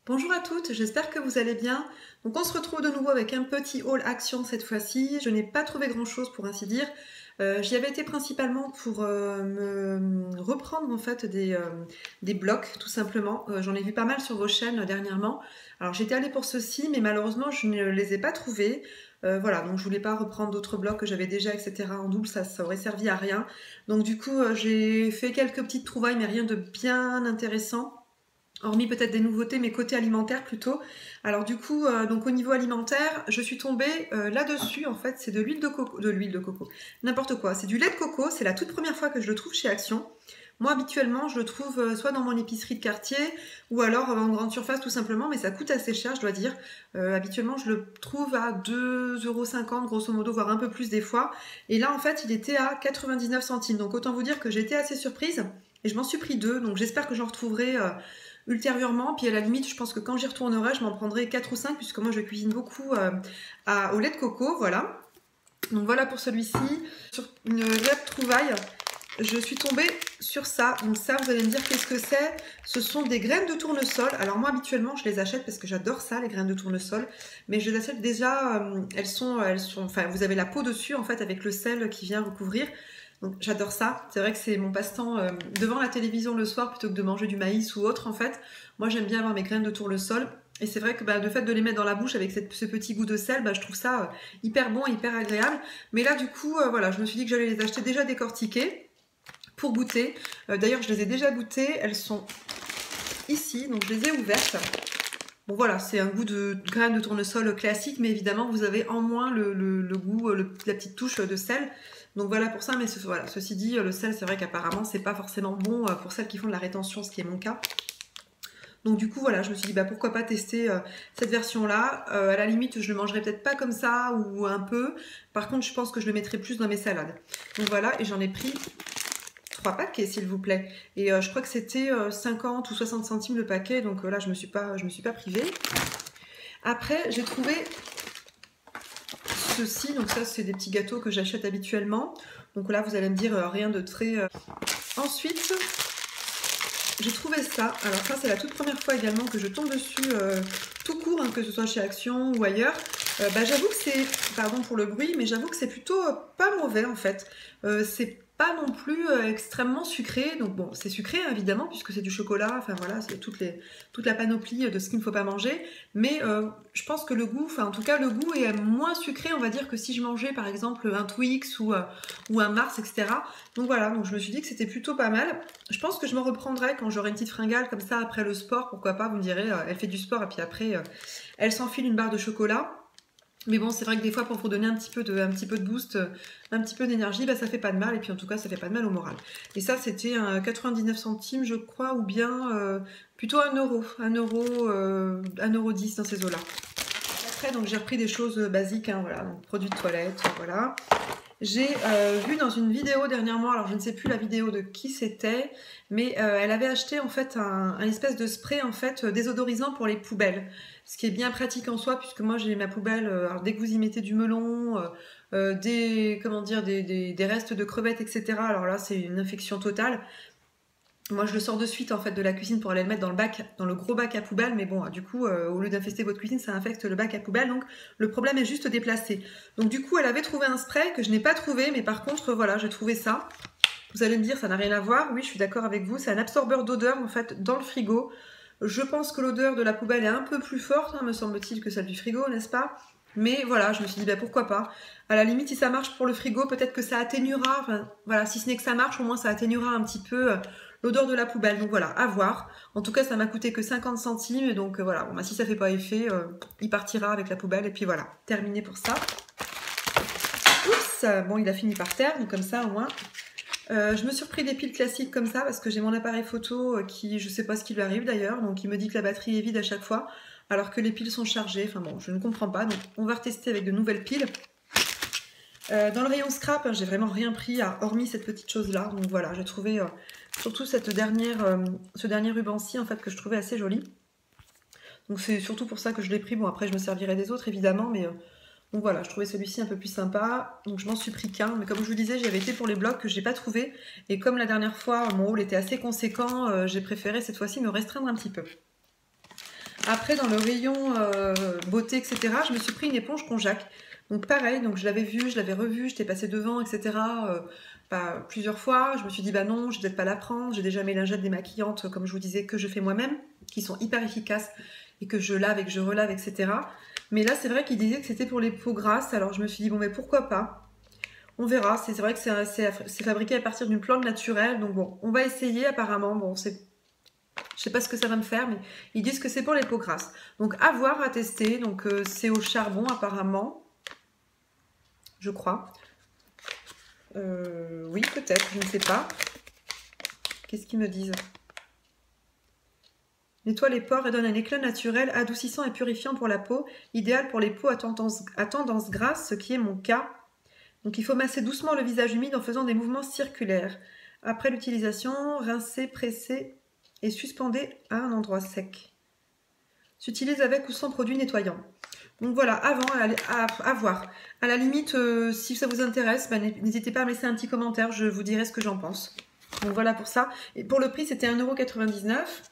Bonjour à toutes, j'espère que vous allez bien. Donc on se retrouve de nouveau avec un petit haul action cette fois-ci. Je n'ai pas trouvé grand-chose pour ainsi dire. J'y avais été principalement pour me reprendre en fait des blocs tout simplement. J'en ai vu pas mal sur vos chaînes dernièrement. Alors j'étais allée pour ceux-ci mais malheureusement je ne les ai pas trouvés. Voilà, donc je voulais pas reprendre d'autres blocs que j'avais déjà, etc. en double, ça aurait servi à rien. Donc du coup j'ai fait quelques petites trouvailles mais rien de bien intéressant. Hormis peut-être des nouveautés, mais côté alimentaire plutôt. Alors du coup, donc au niveau alimentaire, je suis tombée là-dessus. En fait, c'est de l'huile de coco, n'importe quoi. C'est du lait de coco. C'est la toute première fois que je le trouve chez Action. Moi, habituellement, je le trouve soit dans mon épicerie de quartier ou alors en grande surface tout simplement, mais ça coûte assez cher, je dois dire. Habituellement, je le trouve à 2,50 € grosso modo, voire un peu plus des fois. Et là, en fait, il était à 99 centimes. Donc autant vous dire que j'étais assez surprise et je m'en suis pris deux. Donc j'espère que j'en retrouverai ultérieurement. Puis à la limite, je pense que quand j'y retournerai, je m'en prendrai 4 ou 5 puisque moi je cuisine beaucoup au lait de coco, voilà. Donc voilà pour celui-ci. Sur une web trouvaille, je suis tombée sur ça. Donc ça, vous allez me dire qu'est-ce que c'est. Ce sont des graines de tournesol. Alors moi habituellement, je les achète parce que j'adore ça, les graines de tournesol. Mais je les achète déjà, enfin vous avez la peau dessus en fait avec le sel qui vient recouvrir. Donc j'adore ça. C'est vrai que c'est mon passe-temps devant la télévision le soir plutôt que de manger du maïs ou autre en fait. Moi j'aime bien avoir mes graines de tournesol. Et c'est vrai que le fait de les mettre dans la bouche avec ce petit goût de sel, je trouve ça hyper bon, hyper agréable. Mais là du coup, voilà, je me suis dit que j'allais les acheter déjà décortiquées pour goûter. D'ailleurs je les ai déjà goûtées. Elles sont ici, donc je les ai ouvertes. Bon voilà, c'est un goût de graines de tournesol classique, mais évidemment vous avez en moins le goût, la petite touche de sel. Donc voilà pour ça, mais voilà, ceci dit, le sel c'est vrai qu'apparemment c'est pas forcément bon pour celles qui font de la rétention, ce qui est mon cas. Donc du coup voilà, je me suis dit pourquoi pas tester cette version là. À la limite je le mangerai peut-être pas comme ça ou un peu. Par contre je pense que je le mettrai plus dans mes salades. Donc voilà, et j'en ai pris 3 paquets s'il vous plaît. Et je crois que c'était 50 ou 60 centimes le paquet, donc là je me suis pas privée. Après j'ai trouvé ceci, donc ça c'est des petits gâteaux que j'achète habituellement. Donc là vous allez me dire rien de très... Ensuite j'ai trouvé ça, alors ça c'est la toute première fois également que je tombe dessus tout court, hein, que ce soit chez Action ou ailleurs. J'avoue que c'est, pardon pour le bruit, mais j'avoue que c'est plutôt pas mauvais en fait. C'est pas non plus extrêmement sucré, donc bon c'est sucré hein, évidemment puisque c'est du chocolat, enfin voilà, c'est toute la panoplie de ce qu'il ne faut pas manger, mais je pense que le goût, enfin en tout cas le goût est moins sucré on va dire que si je mangeais par exemple un Twix ou un Mars, etc. Donc voilà, donc je me suis dit que c'était plutôt pas mal. Je pense que je m'en reprendrai quand j'aurai une petite fringale comme ça après le sport, pourquoi pas, vous me direz, elle fait du sport et puis après elle s'enfile une barre de chocolat. Mais bon, c'est vrai que des fois, pour donner un petit peu de boost, un petit peu d'énergie, ça fait pas de mal. Et puis en tout cas, ça fait pas de mal au moral. Et ça, c'était 99 centimes, je crois, ou bien plutôt 1 €. 1,10 € dans ces eaux-là. Après, donc j'ai repris des choses basiques, hein, voilà, donc produits de toilette, voilà. J'ai vu dans une vidéo dernièrement, alors je ne sais plus la vidéo de qui c'était, mais elle avait acheté en fait un espèce de spray en fait désodorisant pour les poubelles. Ce qui est bien pratique en soi, puisque moi j'ai ma poubelle, alors dès que vous y mettez du melon, des restes de crevettes, etc. Alors là c'est une infection totale. Moi, je le sors de suite en fait de la cuisine pour aller le mettre dans le bac, dans le gros bac à poubelle. Mais bon, du coup, au lieu d'infester votre cuisine, ça infecte le bac à poubelle. Donc, le problème est juste déplacé. Donc, du coup, elle avait trouvé un spray que je n'ai pas trouvé, mais par contre, voilà, j'ai trouvé ça. Vous allez me dire, ça n'a rien à voir. Oui, je suis d'accord avec vous. C'est un absorbeur d'odeur en fait dans le frigo. Je pense que l'odeur de la poubelle est un peu plus forte, hein, me semble-t-il, que celle du frigo, n'est-ce pas? Mais voilà, je me suis dit, pourquoi pas. À la limite, si ça marche pour le frigo, peut-être que ça atténuera, enfin, voilà, si ce n'est que ça marche, au moins ça atténuera un petit peu l'odeur de la poubelle. Donc voilà, à voir. En tout cas, ça m'a coûté que 50 centimes. Et donc voilà, bon, si ça fait pas effet, il partira avec la poubelle. Et puis voilà, terminé pour ça. Oups, bon, il a fini par terre, donc comme ça au moins. Je me suis repris des piles classiques comme ça parce que j'ai mon appareil photo qui, je sais pas ce qui lui arrive d'ailleurs, donc il me dit que la batterie est vide à chaque fois alors que les piles sont chargées. Enfin bon, je ne comprends pas, donc on va retester avec de nouvelles piles. Dans le rayon scrap, j'ai vraiment rien pris hormis cette petite chose là, donc voilà, j'ai trouvé surtout ce dernier ruban-ci en fait que je trouvais assez joli. Donc c'est surtout pour ça que je l'ai pris. Bon, après je me servirai des autres évidemment, mais donc voilà, je trouvais celui-ci un peu plus sympa, donc je m'en suis pris qu'un, mais comme je vous disais, j'avais été pour les blocs que je n'ai pas trouvé, et comme la dernière fois, mon haul était assez conséquent, j'ai préféré cette fois-ci me restreindre un petit peu. Après, dans le rayon beauté, etc., je me suis pris une éponge Conjac. Donc pareil, donc je l'avais vue, je l'avais revue, j'étais passée devant, etc. Plusieurs fois. Je me suis dit, bah non, je vais peut-être pas la prendre. J'ai déjà mes lingettes démaquillantes, comme je vous disais, que je fais moi-même, qui sont hyper efficaces et que je lave et que je relave, etc. Mais là, c'est vrai qu'il disait que c'était pour les peaux grasses. Alors je me suis dit, bon, mais pourquoi pas? On verra. C'est vrai que c'est fabriqué à partir d'une plante naturelle. Donc bon, on va essayer apparemment. Bon, je sais pas ce que ça va me faire, mais ils disent que c'est pour les peaux grasses. Donc à voir, à tester. Donc c'est au charbon apparemment, je crois. Oui, peut-être, je ne sais pas. Qu'est-ce qu'ils me disent? Nettoie les pores et donne un éclat naturel, adoucissant et purifiant pour la peau, idéal pour les peaux à tendance grasse, ce qui est mon cas. Donc il faut masser doucement le visage humide en faisant des mouvements circulaires. Après l'utilisation, rincer, presser et suspendez à un endroit sec. S'utilise avec ou sans produit nettoyant. Donc voilà, à voir. À la limite, si ça vous intéresse, bah, n'hésitez pas à me laisser un petit commentaire, je vous dirai ce que j'en pense. Donc voilà pour ça. Et pour le prix, c'était 1,99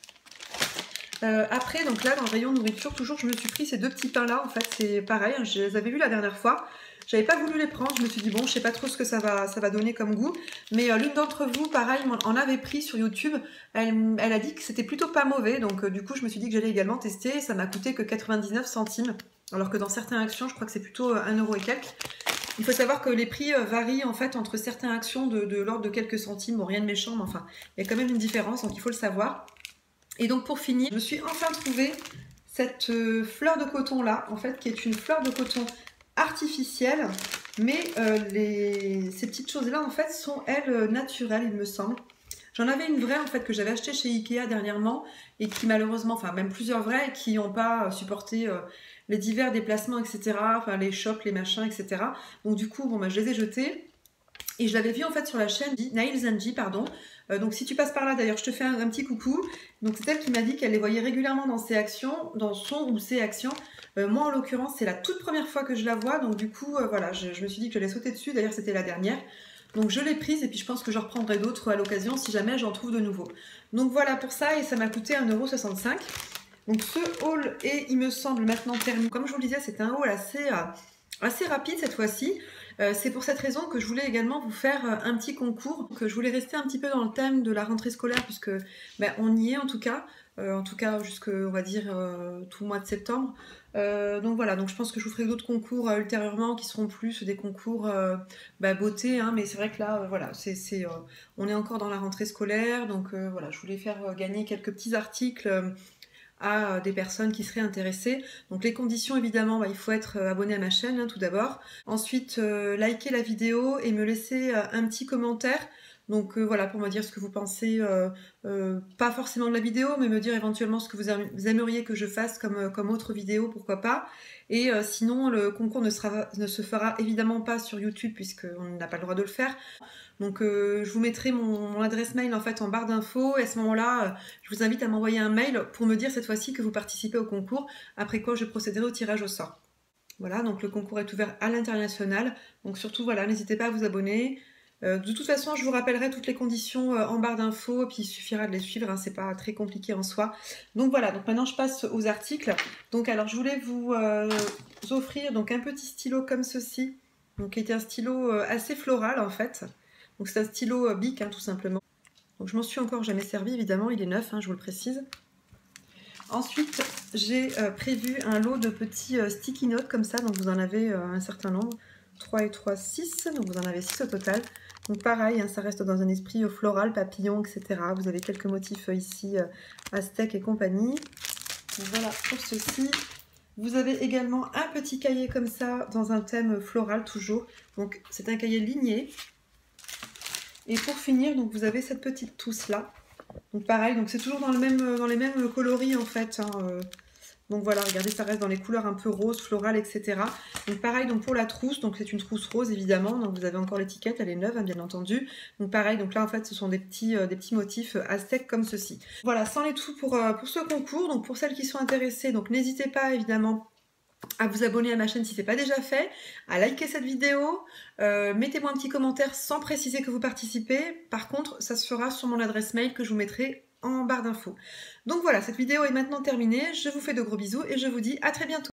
€. Après, donc là, dans le rayon nourriture, toujours, je me suis pris ces deux petits pains-là. En fait, c'est pareil, je les avais vus la dernière fois. J'avais pas voulu les prendre, je me suis dit, bon, je sais pas trop ce que ça va donner comme goût. Mais l'une d'entre vous, pareil, en avait pris sur YouTube. Elle a dit que c'était plutôt pas mauvais. Donc du coup, je me suis dit que j'allais également tester. Ça m'a coûté que 99 centimes. Alors que dans certaines actions, je crois que c'est plutôt 1 € et quelques. Il faut savoir que les prix varient en fait entre certaines actions de l'ordre de quelques centimes. Bon, rien de méchant, mais enfin, il y a quand même une différence, donc il faut le savoir. Et donc pour finir, je me suis enfin trouvé cette fleur de coton là, en fait, qui est une fleur de coton artificielle, mais ces petites choses là en fait sont elles naturelles, il me semble. J'en avais une vraie en fait que j'avais achetée chez Ikea dernièrement et qui malheureusement, enfin même plusieurs vraies qui n'ont pas supporté les divers déplacements, etc. Enfin les chocs, les machins, etc. Donc du coup, bon, bah, je les ai jetées. Et je l'avais vu en fait sur la chaîne Nails and G, pardon. Donc si tu passes par là, d'ailleurs, je te fais un petit coucou. Donc c'est elle qui m'a dit qu'elle les voyait régulièrement dans ses actions, dans son ou ses actions. Moi, en l'occurrence, c'est la toute première fois que je la vois. Donc du coup, voilà, je me suis dit que j'allais sauter dessus. D'ailleurs, c'était la dernière. Donc je l'ai prise et puis je pense que je reprendrai d'autres à l'occasion si jamais j'en trouve de nouveaux. Donc voilà pour ça et ça m'a coûté 1,65 €. Donc ce haul est, il me semble, maintenant terminé. Comme je vous le disais, c'est un haul assez rapide cette fois-ci. C'est pour cette raison que je voulais également vous faire un petit concours, que je voulais rester un petit peu dans le thème de la rentrée scolaire puisque on y est en tout cas jusque on va dire tout le mois de septembre. Donc voilà, donc je pense que je vous ferai d'autres concours ultérieurement qui seront plus des concours beauté, hein, mais c'est vrai que là voilà, on est encore dans la rentrée scolaire, donc voilà, je voulais faire gagner quelques petits articles à des personnes qui seraient intéressées. Donc les conditions, évidemment, il faut être abonné à ma chaîne, hein, tout d'abord. Ensuite, liker la vidéo et me laisser un petit commentaire. Donc voilà, pour me dire ce que vous pensez, pas forcément de la vidéo, mais me dire éventuellement ce que vous aimeriez que je fasse comme autre vidéo, pourquoi pas. Et sinon, le concours ne se fera évidemment pas sur YouTube, puisqu'on n'a pas le droit de le faire. Donc je vous mettrai mon adresse mail en fait en barre d'infos et à ce moment-là, je vous invite à m'envoyer un mail pour me dire cette fois-ci que vous participez au concours, après quoi je procéderai au tirage au sort. Voilà, donc le concours est ouvert à l'international, donc surtout voilà, n'hésitez pas à vous abonner. De toute façon, je vous rappellerai toutes les conditions en barre d'infos, et puis il suffira de les suivre, hein, c'est pas très compliqué en soi. Donc voilà, donc maintenant je passe aux articles. Donc alors je voulais vous offrir donc un petit stylo comme ceci, donc qui était un stylo assez floral en fait. Donc c'est un stylo Bic, hein, tout simplement. Donc je m'en suis encore jamais servi, évidemment, il est neuf, hein, je vous le précise. Ensuite, j'ai prévu un lot de petits sticky notes comme ça, donc vous en avez un certain nombre. 3 et 3, 6, donc vous en avez 6 au total. Donc pareil, hein, ça reste dans un esprit floral, papillon, etc. Vous avez quelques motifs ici, aztèques et compagnie. Donc voilà pour ceci. Vous avez également un petit cahier comme ça, dans un thème floral toujours. Donc c'est un cahier ligné. Et pour finir, donc vous avez cette petite trousse là. Donc pareil, donc c'est toujours dans les mêmes coloris en fait. Hein, donc voilà, regardez, ça reste dans les couleurs un peu rose, florales, etc. Donc pareil, donc pour la trousse, donc c'est une trousse rose évidemment. Donc vous avez encore l'étiquette, elle est neuve, hein, bien entendu. Donc pareil, donc là en fait ce sont des petits motifs aztèques comme ceci. Voilà, c'en est tout pour ce concours. Donc pour celles qui sont intéressées, donc n'hésitez pas évidemment à vous abonner à ma chaîne si ce n'est pas déjà fait, à liker cette vidéo, mettez-moi un petit commentaire sans préciser que vous participez. Par contre, ça se fera sur mon adresse mail que je vous mettrai en barre d'infos. Donc voilà, cette vidéo est maintenant terminée. Je vous fais de gros bisous et je vous dis à très bientôt.